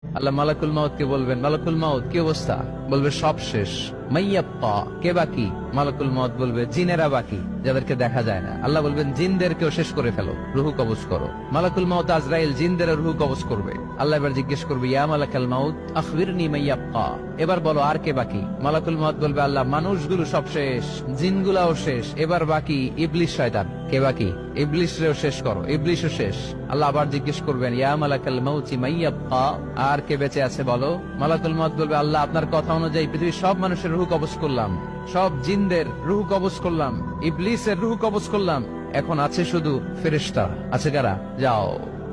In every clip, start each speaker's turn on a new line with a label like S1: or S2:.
S1: আল্লাহ মালাকুল মাউত কে বলবেন, মালাকুল মাউত কি অবস্থা? বলবে সব শেষ। মাইয়াপ্পা, কে বাকি? মালাকুল মাউত বলবে জিনেরা বাকি, যাদেরকে দেখা যায় না। আল্লাহ বলবেন জিনদেরকেও শেষ করে ফেলো, রুহু কবজ করো। মালাকুল মাউত আজরাইল জিনদের রুহু কবজ করবে। আল্লাহ এবার জিজ্ঞেস করবে, ইয়া মালাকাল মাউত আখবিরনি মাইয়াপ্পা, এবার বলো আর কে বাকি? মালাকুল মাউত বলবে, আল্লাহ মানুষগুলো সব শেষ, জিনগুলাও শেষ, এবার বাকি ইবলিস শয়তান। কে বাকি? ইবলিসরেও শেষ করো, ইবলিসও শেষ। আল্লাহ আবার জিজ্ঞেস করবেন, ইয়া মালাকাল মাউতি মাইয়াব্বা, আর কে বেঁচে আছে বলো? মালাকুল মাউত বলবে, আল্লাহ আপনার কথা অনুযায়ী পৃথিবীর সব মানুষের রুহ কবজ করলাম, সব জিনদের রুহ কবজ করলাম, ইবলিসের রুহ কবজ করলাম, এখন আছে শুধু ফেরেশতা। আছে কারা? যাও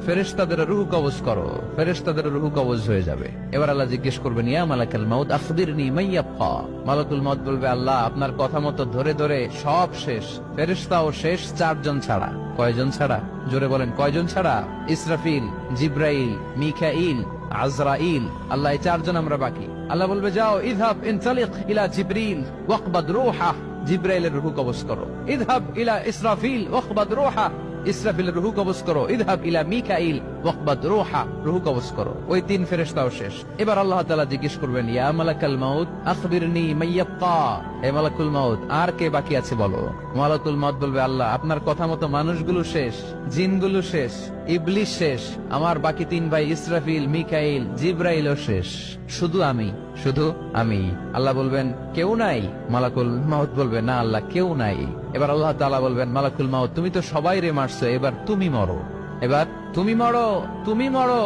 S1: ফেরেশতাদের রুহ কবজ করো। ফেরেশতাদের রুহ কবজ হয়ে যাবে। এবার আল্লাহ জিজ্ঞেস করবেন, ইয়া মালাকাল মাউত আখবিরনি মাইয়াব্বা। মালাকুল মাউত বলবে, আল্লাহ আপনার কথা মতো ধরে ধরে সব শেষ, ফেরেশতাও শেষ, 4 জন ছাড়া। কয়জন ছাড়া? জোরে বলেন, কয়জন ছাড়া? ইসরাফিল, জিব্রাইল, মিকাইল, আজরাইল। আল্লাহ এই 4 জন আমরা বাকি। আল্লাহ বলবে, যাও ইযহাব ইনতালিক ইলা জিবরিল ওয়াকবাদ রূহা, জিব্রাইলের রূহ কবজ করো। ইযহাব ইলা ইসরাফিল ওয়াকবাদ রূহা, ইসরাফিলের রূহ কবজ করো। ইযহাব ইলা মিকাইল ওয়াকবাদ রূহা, রূহ কবজ করো। ওই 3 ফেরেশতাও শেষ। এবার আল্লাহ তাআলা জিজ্ঞেস করবেন, ইয়া মালাকাল মাউত আখবিরনি মাইয়াব্বা, হে মালাকুল মাউত আর কে বাকি আছে বলো? মালাকুল মাউত বলবে, আল্লাহ আপনার কথা মতো মানুষগুলো শেষ, জিনগুলো শেষ, ইবলিস শেষ, আমার বাকি 3 ভাই ইসরাফিল, মিকাইল, জিব্রাইলও শেষ, শুধু আমি, শুধু আমি। আল্লাহ বলবেন, কেউ নাই? মালাকুল মাউত বলবে, না আল্লাহ কেউ নাই। এবার আল্লাহ তাআলা বলবেন, মালাকুল মাউত তুমি তো সবাই রে মারছো, এবার তুমি মরো, এবার তুমি মরো, তুমি মরো।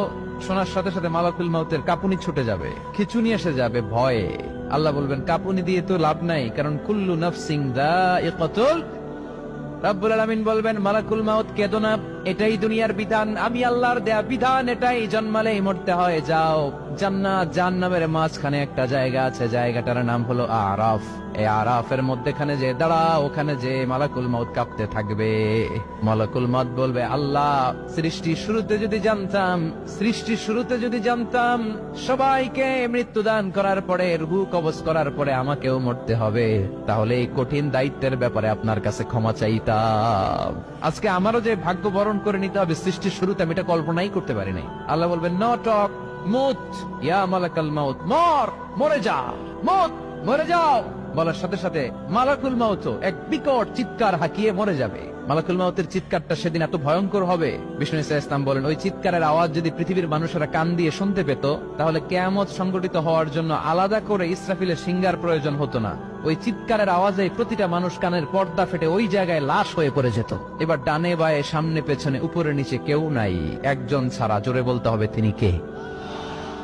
S1: শোনার সাথে সাথে মালাকুল মাউতের কাঁপুনি ছুটে যাবে, খিঁচুনি এসে যাবে ভয়ে। আল্লাহ বলবেন, কাঁপুনি দিয়ে তো লাভ নাই, কারণ কুল্লু নাফসিন যায়িকাতুল। রব্বুল আলামিন বলবেন, মালাকুল মাউত কেঁদো না, এটাই দুনিয়ার বিধান, আমি আল্লাহর দেয়া বিধান, এটাই জন্মালেই মরতে হয়। যাও জান্নাত জাহান্নামের মাঝখানে একটা জায়গা আছে, জায়গাটার নাম হলো আরাফ। এই আরাফের মধ্যখানে যে দাঁড়াও, ওখানে যে মালাকুল মাউত কাঁপতে থাকবে। মালাকুল মাউত বলবে, আল্লাহ সৃষ্টির শুরুতে যদি জানতাম, সৃষ্টির শুরুতে যদি জানতাম সবাইকে মৃত্যুদান করার পরে, রূহ কবজ করার পরে আমাকেও মরতে হবে, তাহলে এই কঠিন দায়িত্বের ব্যাপারে আপনার কাছে ক্ষমা চাইতাম। আজকে আমারও যে ভাগ্য বরণ করে নিতে হবে সৃষ্টির শুরুতে, আমি এটা কল্পনাই করতে পারি নাই। আল্লাহ বলবেন, নো টক, মুত ইয়া মালাকাল মাউত, মর, মরে যা, মুত, মরে যাও। বলার সাথে সাথে মালাকুল মাউত এক বিকট চিৎকার হাঁকিয়ে মরে যাবে। মালাকুল মাউতের চিৎকারটা সেদিন এত ভয়ঙ্কর হবে, বিষ্ণু ইসা ইসলাম বলেন, ওই চিৎকারের আওয়াজ যদি পৃথিবীর মানুষেরা কান দিয়ে শুনতে পেত, তাহলে কিয়ামত সংগঠিত হওয়ার জন্য আলাদা করে ইসরাফিলের সিঙ্গার প্রয়োজন হতো না। ওই চিৎকারের আওয়াজে প্রতিটা মানুষ কানের পর্দা ফেটে ওই জায়গায় লাশ হয়ে পড়ে যেত। এবার ডানে বায়ে সামনে পেছনে উপরে নিচে কেউ নাই, একজন ছাড়া। জোরে বলতে হবে, তিনি কে?